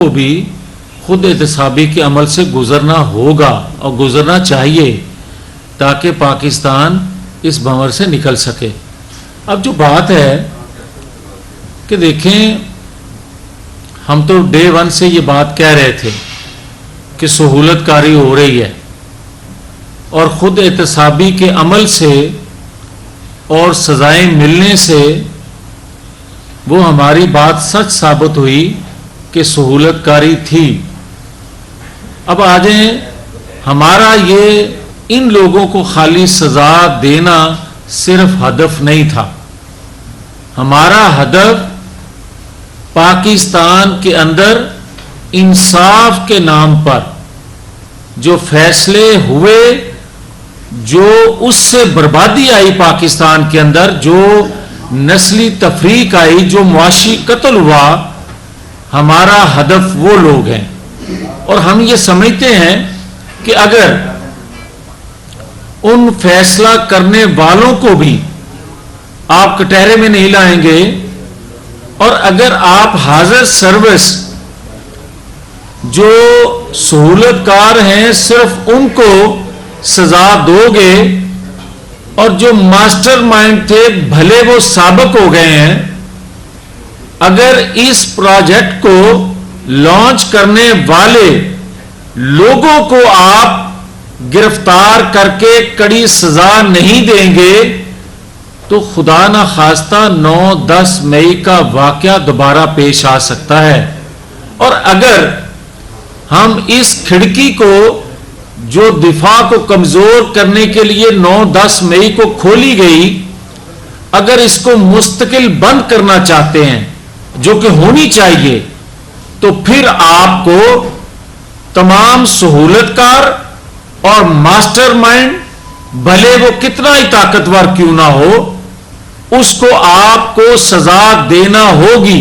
کو بھی خود احتسابی کے عمل سے گزرنا ہوگا اور گزرنا چاہیے تاکہ پاکستان اس بھنور سے نکل سکے۔ اب جو بات ہے کہ دیکھیں، ہم تو ڈے ون سے یہ بات کہہ رہے تھے کہ سہولت کاری ہو رہی ہے اور خود احتسابی کے عمل سے اور سزائیں ملنے سے وہ ہماری بات سچ ثابت ہوئی کہ سہولت کاری تھی۔ اب آ جائیں، ہمارا یہ ان لوگوں کو خالی سزا دینا صرف ہدف نہیں تھا، ہمارا ہدف پاکستان کے اندر انصاف کے نام پر جو فیصلے ہوئے، جو اس سے بربادی آئی پاکستان کے اندر، جو نسلی تفریق آئی، جو معاشی قتل ہوا، ہمارا ہدف وہ لوگ ہیں۔ اور ہم یہ سمجھتے ہیں کہ اگر ان فیصلہ کرنے والوں کو بھی آپ کٹہرے میں نہیں لائیں گے اور اگر آپ حاضر سروس جو سہولت کار ہیں صرف ان کو سزا دو گے اور جو ماسٹر مائنڈ تھے بھلے وہ سابق ہو گئے ہیں، اگر اس پروجیکٹ کو لانچ کرنے والے لوگوں کو آپ گرفتار کر کے کڑی سزا نہیں دیں گے تو خدا نہ خواستہ 9-10 مئی کا واقعہ دوبارہ پیش آ سکتا ہے۔ اور اگر ہم اس کھڑکی کو جو دفاع کو کمزور کرنے کے لیے 9-10 مئی کو کھولی گئی، اگر اس کو مستقل بند کرنا چاہتے ہیں جو کہ ہونی چاہیے، تو پھر آپ کو تمام سہولت کار اور ماسٹر مائنڈ بھلے وہ کتنا ہی طاقتور کیوں نہ ہو، اس کو آپ کو سزا دینا ہوگی۔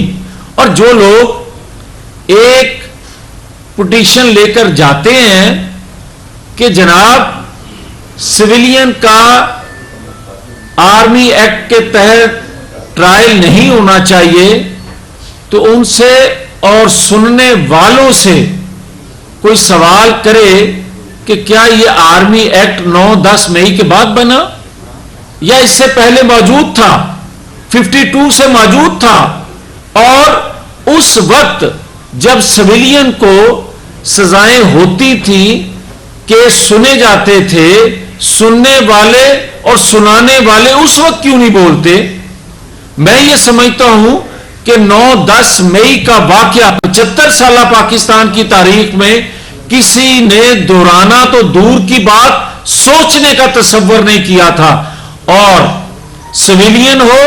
اور جو لوگ ایک پٹیشن لے کر جاتے ہیں کہ جناب سویلین کا آرمی ایکٹ کے تحت ٹرائل نہیں ہونا چاہیے، تو ان سے اور سننے والوں سے کوئی سوال کرے کہ کیا یہ آرمی ایکٹ 9-10 مئی کے بعد بنا یا اس سے پہلے موجود تھا، 52 سے موجود تھا؟ اور اس وقت جب سویلین کو سزائیں ہوتی تھی کہ سنے جاتے تھے، سننے والے اور سنانے والے اس وقت کیوں نہیں بولتے؟ میں یہ سمجھتا ہوں کہ 9-10 مئی کا واقعہ 75 سالہ پاکستان کی تاریخ میں کسی نے دہرانا تو دور کی بات، سوچنے کا تصور نہیں کیا تھا۔ اور سویلین ہو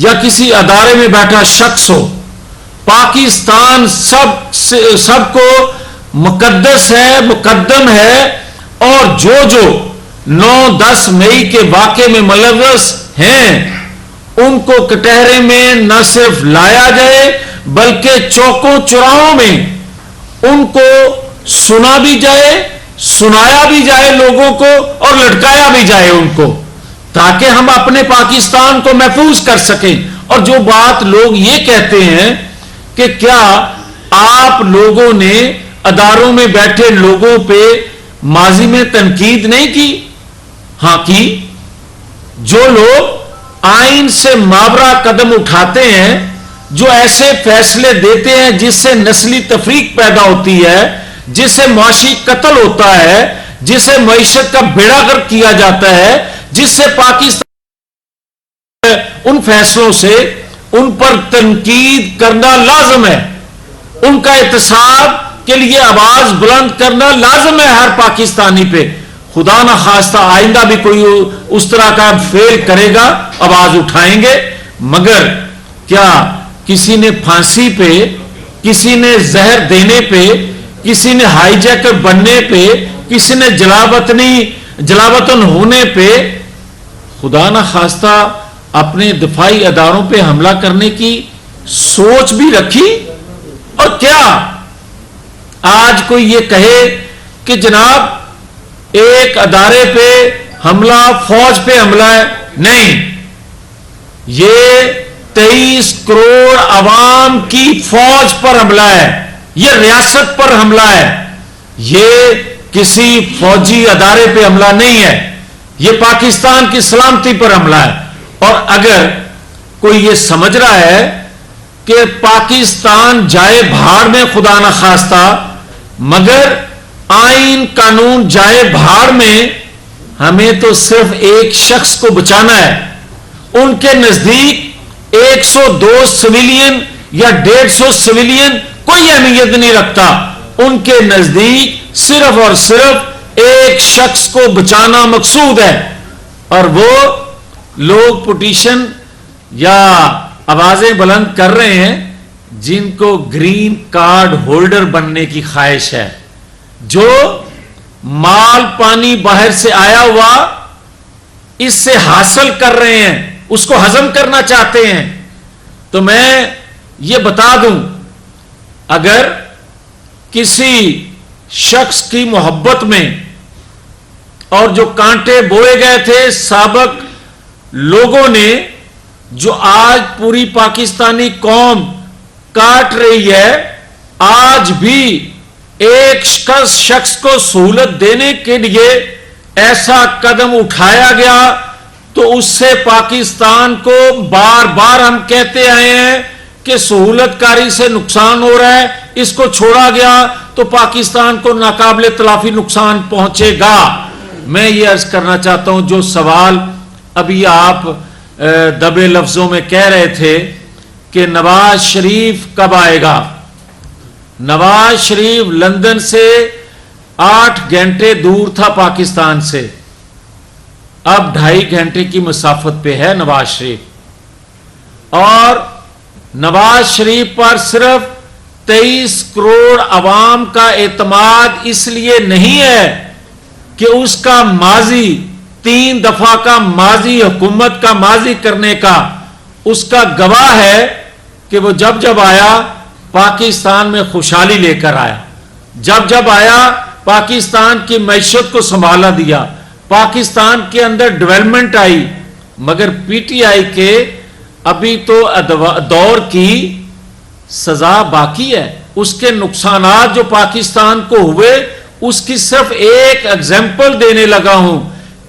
یا کسی ادارے میں بیٹھا شخص ہو، پاکستان سب کو مقدس ہے، مقدم ہے، اور جو 9-10 مئی کے واقعے میں ملوث ہیں ان کو کٹہرے میں نہ صرف لایا جائے بلکہ چوکوں چوراہوں میں ان کو سنا بھی جائے، سنایا بھی جائے لوگوں کو، اور لٹکایا بھی جائے ان کو، تاکہ ہم اپنے پاکستان کو محفوظ کر سکیں۔ اور جو بات لوگ یہ کہتے ہیں کہ کیا آپ لوگوں نے اداروں میں بیٹھے لوگوں پہ ماضی میں تنقید نہیں کی؟ ہاں کی۔ جو لوگ آئین سے مابرہ قدم اٹھاتے ہیں، جو ایسے فیصلے دیتے ہیں جس سے نسلی تفریق پیدا ہوتی ہے، جس سے معاشی قتل ہوتا ہے، جس سے معیشت کا بیڑا غرق کیا جاتا ہے، جس سے پاکستان ان فیصلوں سے ان پر تنقید کرنا لازم ہے، ان کا احتساب کے لیے آواز بلند کرنا لازم ہے ہر پاکستانی پہ۔ خدا نہ خواستہ آئندہ بھی کوئی اس طرح کا فیل کرے گا، آواز اٹھائیں گے۔ مگر کیا کسی نے پھانسی پہ، کسی نے زہر دینے پہ، کسی نے ہائی جیکر بننے پہ، کسی نے جلاوطن ہونے پہ خدا نہ خواستہ اپنے دفاعی اداروں پہ حملہ کرنے کی سوچ بھی رکھی؟ اور کیا آج کوئی یہ کہے کہ جناب ایک ادارے پہ حملہ، فوج پہ حملہ ہے؟ نہیں، یہ 23 کروڑ عوام کی فوج پر حملہ ہے، یہ ریاست پر حملہ ہے، یہ کسی فوجی ادارے پہ حملہ نہیں ہے، یہ پاکستان کی سلامتی پر حملہ ہے۔ اور اگر کوئی یہ سمجھ رہا ہے کہ پاکستان جائے بھاڑ میں خدا نخواستہ، مگر آئین قانون جائے بھاڑ میں، ہمیں تو صرف ایک شخص کو بچانا ہے۔ ان کے نزدیک 102 سویلین یا 150 سویلین کوئی اہمیت نہیں رکھتا، ان کے نزدیک صرف اور صرف ایک شخص کو بچانا مقصود ہے۔ اور وہ لوگ پٹیشن یا آوازیں بلند کر رہے ہیں جن کو گرین کارڈ ہولڈر بننے کی خواہش ہے، جو مال پانی باہر سے آیا ہوا اس سے حاصل کر رہے ہیں، اس کو ہضم کرنا چاہتے ہیں۔ تو میں یہ بتا دوں، اگر کسی شخص کی محبت میں اور جو کانٹے بوئے گئے تھے سابق لوگوں نے، جو آج پوری پاکستانی قوم کاٹ رہی ہے، آج بھی ایک شخص کو سہولت دینے کے لیے ایسا قدم اٹھایا گیا تو اس سے پاکستان کو بار بار ہم کہتے آئے ہیں کہ سہولت کاری سے نقصان ہو رہا ہے، اس کو چھوڑا گیا تو پاکستان کو ناقابل تلافی نقصان پہنچے گا۔ میں یہ عرض کرنا چاہتا ہوں، جو سوال ابھی آپ دبے لفظوں میں کہہ رہے تھے کہ نواز شریف کب آئے گا، نواز شریف لندن سے 8 گھنٹے دور تھا پاکستان سے، اب 2.5 گھنٹے کی مسافت پہ ہے نواز شریف۔ اور نواز شریف پر صرف 23 کروڑ عوام کا اعتماد اس لیے نہیں ہے کہ اس کا ماضی 3 دفعہ کا ماضی، حکومت کا ماضی کرنے کا اس کا گواہ ہے کہ وہ جب جب آیا پاکستان میں خوشحالی لے کر آیا، جب جب آیا پاکستان کی معیشت کو سنبھالا دیا، پاکستان کے اندر ڈیولپمنٹ آئی۔ مگر پی ٹی آئی کے ابھی تو دور کی سزا باقی ہے، اس کے نقصانات جو پاکستان کو ہوئے اس کی صرف ایک ایگزامپل دینے لگا ہوں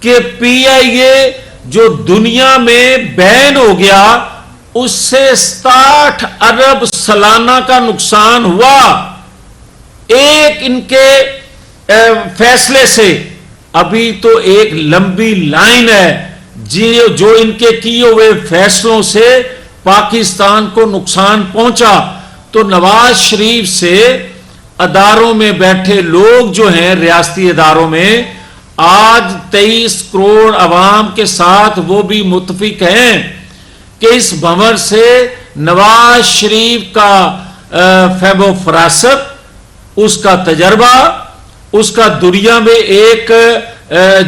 کہ پی آئی اے جو دنیا میں بین ہو گیا اس سے 67 ارب سالانہ کا نقصان ہوا ایک ان کے فیصلے سے۔ ابھی تو ایک لمبی لائن ہے جو ان کے کیے ہوئے فیصلوں سے پاکستان کو نقصان پہنچا۔ تو نواز شریف سے اداروں میں بیٹھے لوگ جو ہیں ریاستی اداروں میں آج 23 کروڑ عوام کے ساتھ وہ بھی متفق ہیں کہ اس بھنور سے نواز شریف کا فہم و فراست، اس کا تجربہ، اس کا دنیا میں ایک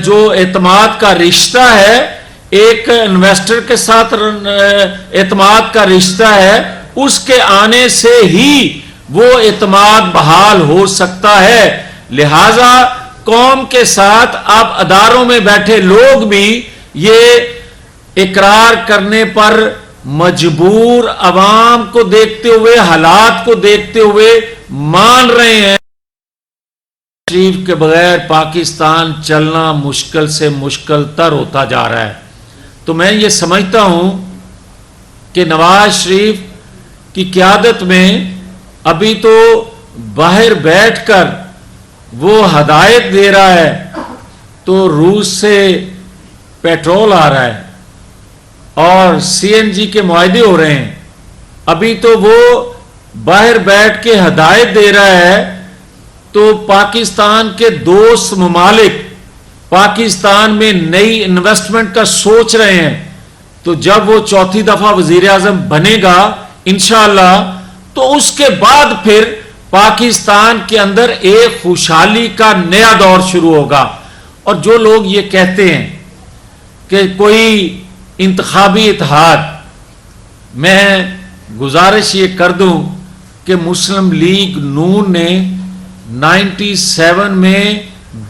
جو اعتماد کا رشتہ ہے، ایک انویسٹر کے ساتھ اعتماد کا رشتہ ہے، اس کے آنے سے ہی وہ اعتماد بحال ہو سکتا ہے۔ لہذا قوم کے ساتھ اب اداروں میں بیٹھے لوگ بھی یہ اقرار کرنے پر مجبور، عوام کو دیکھتے ہوئے، حالات کو دیکھتے ہوئے مان رہے ہیں۔ شریف کے بغیر پاکستان چلنا مشکل سے مشکل تر ہوتا جا رہا ہے۔ تو میں یہ سمجھتا ہوں کہ نواز شریف کی قیادت میں ابھی تو باہر بیٹھ کر وہ ہدایت دے رہا ہے تو روس سے پیٹرول آ رہا ہے اور سی این جی کے معاہدے ہو رہے ہیں، ابھی تو وہ باہر بیٹھ کے ہدایت دے رہا ہے تو پاکستان کے دوست ممالک پاکستان میں نئی انویسٹمنٹ کا سوچ رہے ہیں۔ تو جب وہ 4تھی دفعہ وزیر اعظم بنے گا انشاءاللہ تو اس کے بعد پھر پاکستان کے اندر ایک خوشحالی کا نیا دور شروع ہوگا۔ اور جو لوگ یہ کہتے ہیں کہ کوئی انتخابی اتحاد، میں گزارش یہ کر دوں کہ مسلم لیگ نون نے 97 میں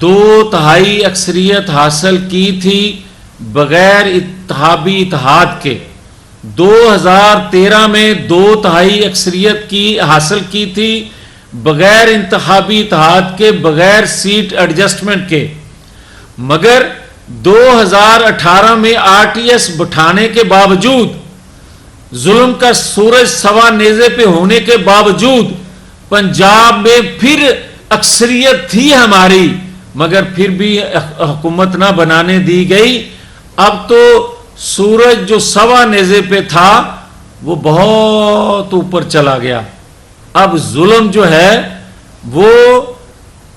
2/3 اکثریت حاصل کی تھی بغیر انتخابی اتحاد کے، 2013 میں 2/3 اکثریت کی حاصل کی تھی بغیر انتخابی اتحاد کے، بغیر سیٹ ایڈجسٹمنٹ کے، مگر 2018 میں RTS بٹھانے کے باوجود، ظلم کا سورج سوا نیزے پہ ہونے کے باوجود، پنجاب میں پھر اکثریت تھی ہماری، مگر پھر بھی حکومت نہ بنانے دی گئی۔ اب تو سورج جو سوا نیزے پہ تھا وہ بہت اوپر چلا گیا۔ اب ظلم جو ہے وہ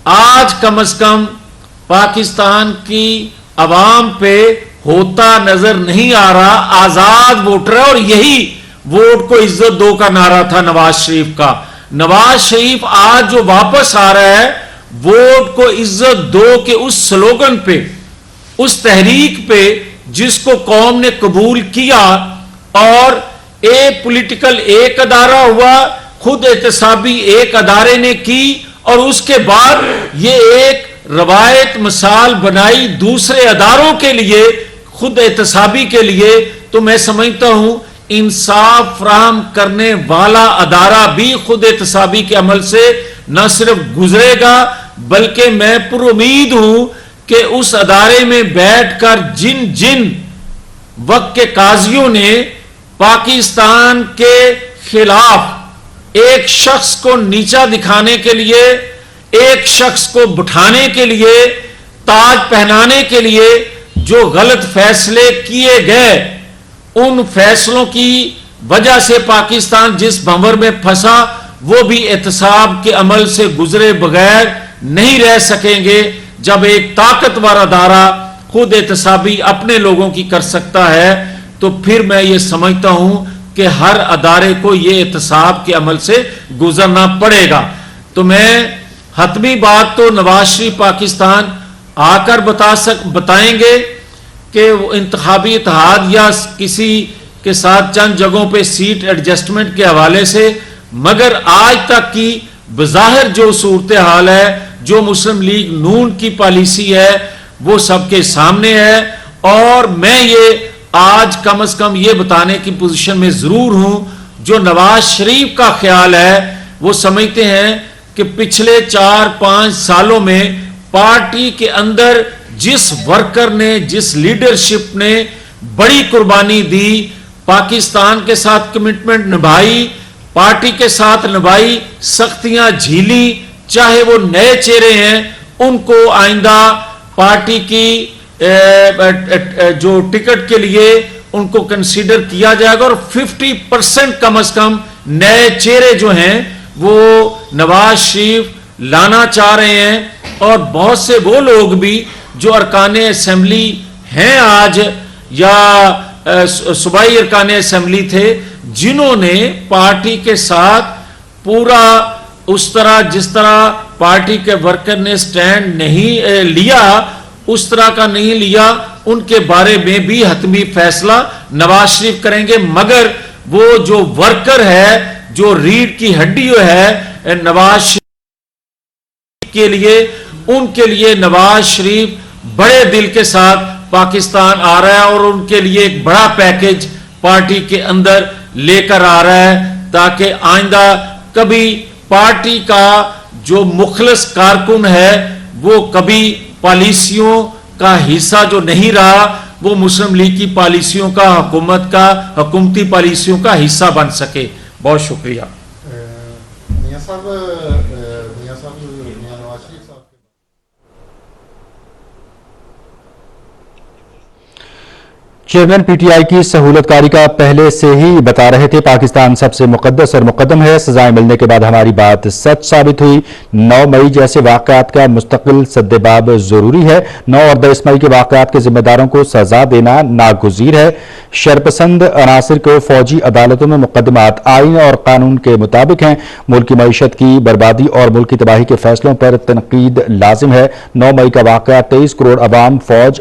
آج کم از کم پاکستان کی عوام پہ ہوتا نظر نہیں آ رہا۔ آزاد ووٹر ہے، اور یہی ووٹ کو عزت دو کا نعرہ تھا نواز شریف کا۔ نواز شریف آج جو واپس آ رہا ہے ووٹ کو عزت دو کے اس سلوگن پہ، اس تحریک پہ جس کو قوم نے قبول کیا، اور پولیٹیکل ایک ادارہ ہوا، خود احتسابی ایک ادارے نے کی، اور اس کے بعد یہ ایک روایت مثال بنائی دوسرے اداروں کے لیے، خود احتسابی کے لیے۔ تو میں سمجھتا ہوں انصاف فراہم کرنے والا ادارہ بھی خود احتسابی کے عمل سے نہ صرف گزرے گا، بلکہ میں پر امید ہوں کہ اس ادارے میں بیٹھ کر جن وقت کے قاضیوں نے پاکستان کے خلاف ایک شخص کو نیچا دکھانے کے لیے، ایک شخص کو بٹھانے کے لیے، تاج پہنانے کے لیے جو غلط فیصلے کیے گئے، ان فیصلوں کی وجہ سے پاکستان جس بھنور میں پھنسا وہ بھی احتساب کے عمل سے گزرے بغیر نہیں رہ سکیں گے۔ جب ایک طاقتور ادارہ خود احتسابی اپنے لوگوں کی کر سکتا ہے تو پھر میں یہ سمجھتا ہوں کہ ہر ادارے کو یہ احتساب کے عمل سے گزرنا پڑے گا۔ تو میں حتمی بات تو نواز شریف پاکستان آ کر بتائیں گے کہ وہ انتخابی اتحاد یا کسی کے ساتھ چند جگہوں پہ سیٹ ایڈجسٹمنٹ کے حوالے سے، مگر آج تک کی بظاہر جو صورتحال ہے، جو مسلم لیگ نون کی پالیسی ہے، وہ سب کے سامنے ہے۔ اور میں یہ آج کم از کم یہ بتانے کی پوزیشن میں ضرور ہوں، جو نواز شریف کا خیال ہے، وہ سمجھتے ہیں کہ پچھلے 4-5 سالوں میں پارٹی کے اندر جس ورکر نے، جس لیڈرشپ نے بڑی قربانی دی، پاکستان کے ساتھ کمٹمنٹ نبھائی، پارٹی کے ساتھ نبھائی، سختیاں جھیلی، چاہے وہ نئے چہرے ہیں ان کو آئندہ پارٹی کی جو ٹکٹ کے لیے ان کو کنسیڈر کیا جائے گا، اور 50% کم از کم نئے چہرے جو ہیں وہ نواز شریف لانا چاہ رہے ہیں۔ اور بہت سے وہ لوگ بھی جو ارکان اسمبلی ہیں آج، یا صوبائی ارکان اسمبلی تھے، جنہوں نے پارٹی کے ساتھ پورا اس طرح جس طرح پارٹی کے ورکر نے سٹینڈ نہیں لیا، اس طرح کا نہیں لیا، ان کے بارے میں بھی حتمی فیصلہ نواز شریف کریں گے۔ مگر وہ جو ورکر ہے، جو ریڑھ کی ہڈی ہے نواز شریف کے لیے، ان کے لیے نواز شریف بڑے دل کے ساتھ پاکستان آ رہا ہے، اور ان کے لیے ایک بڑا پیکج پارٹی کے اندر لے کر آ رہا ہے، تاکہ آئندہ کبھی پارٹی کا جو مخلص کارکن ہے وہ کبھی پالیسیوں کا حصہ جو نہیں رہا، وہ مسلم لیگ کی پالیسیوں کا، حکومت کا، حکومتی پالیسیوں کا حصہ بن سکے۔ بہت شکریہ۔ میاں صاحب نواز شریف صاحب چیئرمین پی ٹی آئی کی سہولت کاری کا پہلے سے ہی بتا رہے تھے، پاکستان سب سے مقدس اور مقدم ہے، سزائیں ملنے کے بعد ہماری بات سچ ثابت ہوئی۔ 9 مئی جیسے واقعات کا مستقل سدباب ضروری ہے۔ 9 اور 10 مئی کے واقعات کے ذمہ داروں کو سزا دینا ناگزیر ہے۔ شرپسند عناصر کو فوجی عدالتوں میں مقدمات آئین اور قانون کے مطابق ہیں۔ ملک کی معیشت کی بربادی اور ملک کی تباہی کے فیصلوں پر تنقید لازم ہے۔ 9 مئی کا واقعہ 23 کروڑ عوام، فوج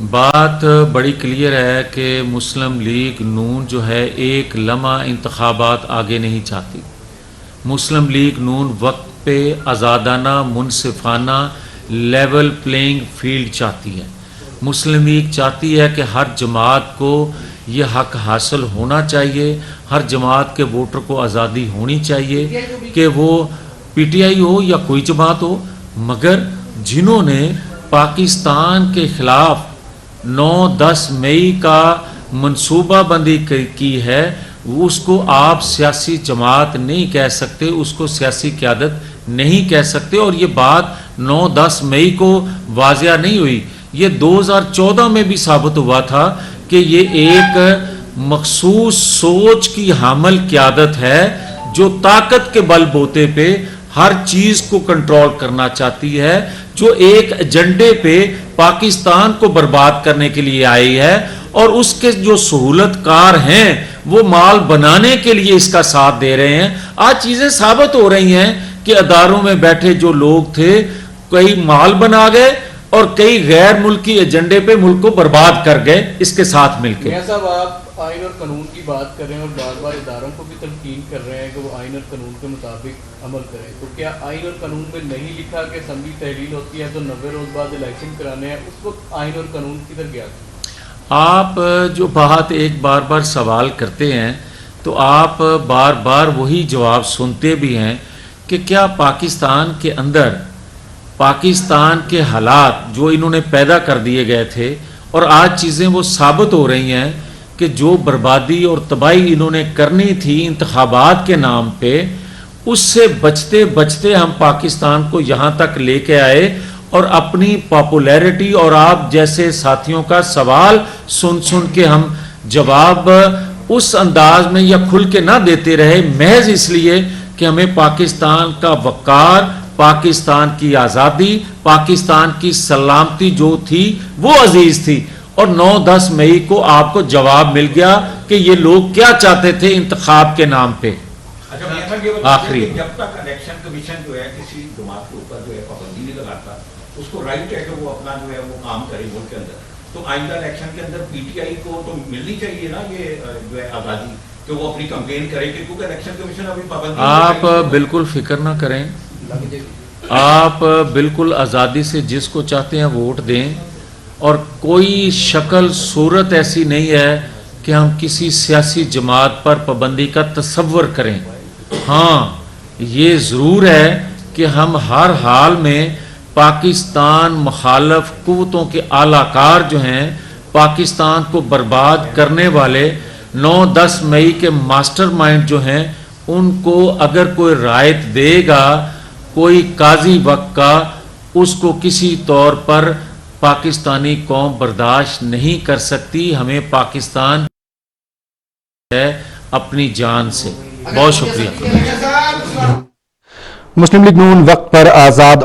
بات بڑی کلیئر ہے کہ مسلم لیگ نون جو ہے ایک لمحہ انتخابات آگے نہیں چاہتی. مسلم لیگ نون وقت پہ آزادانہ منصفانہ لیول پلینگ فیلڈ چاہتی ہے. مسلم لیگ چاہتی ہے کہ ہر جماعت کو یہ حق حاصل ہونا چاہیے, ہر جماعت کے ووٹر کو آزادی ہونی چاہیے کہ وہ پی ٹی آئی ہو یا کوئی جماعت ہو, مگر جنہوں نے پاکستان کے خلاف 9-10 مئی کا منصوبہ بندی کی ہے, اس کو آپ سیاسی جماعت نہیں کہہ سکتے, اس کو سیاسی قیادت نہیں کہہ سکتے. اور یہ بات 9-10 مئی کو واضح نہیں ہوئی, یہ 2014 میں بھی ثابت ہوا تھا کہ یہ ایک مخصوص سوچ کی حامل قیادت ہے جو طاقت کے بل بوتے پہ ہر چیز کو کنٹرول کرنا چاہتی ہے, جو ایک ایجنڈے پہ پاکستان کو برباد کرنے کے لیے آئی ہے, اور اس کے جو سہولت کار ہیں وہ مال بنانے کے لیے اس کا ساتھ دے رہے ہیں. آج چیزیں ثابت ہو رہی ہیں کہ اداروں میں بیٹھے جو لوگ تھے کئی مال بنا گئے اور کئی غیر ملکی ایجنڈے پہ ملک کو برباد کر گئے اس کے ساتھ مل کے. صاحب آپ آئین اور قانون کی بات کر رہے ہیں اور بار بار اداروں کو بھی تلقین کر رہے ہیں کہ وہ آئین اور قانون کے مطابق عمل کریں, تو کیا آئین اور قانون میں نہیں لکھا کہ اسمبلی تحلیل ہوتی ہے تو 90 روز بعد الیکشن کرانے ہیں, اس وقت آئین اور قانون کدھر گیا تھا؟ آپ جو بات ایک بار بار سوال کرتے ہیں تو آپ بار بار وہی جواب سنتے بھی ہیں کہ کیا پاکستان کے اندر پاکستان کے حالات جو انہوں نے پیدا کر دیے گئے تھے, اور آج چیزیں وہ ثابت ہو رہی ہیں کہ جو بربادی اور تباہی انہوں نے کرنی تھی انتخابات کے نام پہ, اس سے بچتے بچتے ہم پاکستان کو یہاں تک لے کے آئے, اور اپنی پاپولیرٹی اور آپ جیسے ساتھیوں کا سوال سن سن کے ہم جواب اس انداز میں یا کھل کے نہ دیتے رہے, محض اس لیے کہ ہمیں پاکستان کا وقار, پاکستان کی آزادی, پاکستان کی سلامتی جو تھی وہ عزیز تھی. اور 9-10 مئی کو آپ کو جواب مل گیا کہ یہ لوگ کیا چاہتے تھے انتخاب کے نام پہ. آخری جب تک الیکشن کمیشن جو ہے کسی جماعت کے اوپر جو ہے پابندی نہیں لگاتا, اس کو رائٹ ہے کہ وہ اپنا جو ہے وہ کام کرے ملک کے اندر, تو آئندہ الیکشن کے اندر پی ٹی آئی کو تو ملنی چاہیے نا یہ جو ہے آزادی کہ وہ اپنی کمپین کرے, کیونکہ الیکشن کمیشن ابھی پابندی. آپ بالکل فکر نہ کریں, آپ بالکل آزادی سے جس کو چاہتے ہیں ووٹ دیں, اور کوئی شکل صورت ایسی نہیں ہے کہ ہم کسی سیاسی جماعت پر پابندی کا تصور کریں. ہاں یہ ضرور ہے کہ ہم ہر حال میں پاکستان مخالف قوتوں کے اعلی کار جو ہیں, پاکستان کو برباد کرنے والے 9-10 مئی کے ماسٹر مائنڈ جو ہیں, ان کو اگر کوئی رعایت دے گا کوئی قاضی وقت کا, اس کو کسی طور پر پاکستانی قوم برداشت نہیں کر سکتی. ہمیں پاکستان ہے اپنی جان سے. بہت شکریہ. مسلم لیگ نون وقت پر آزاد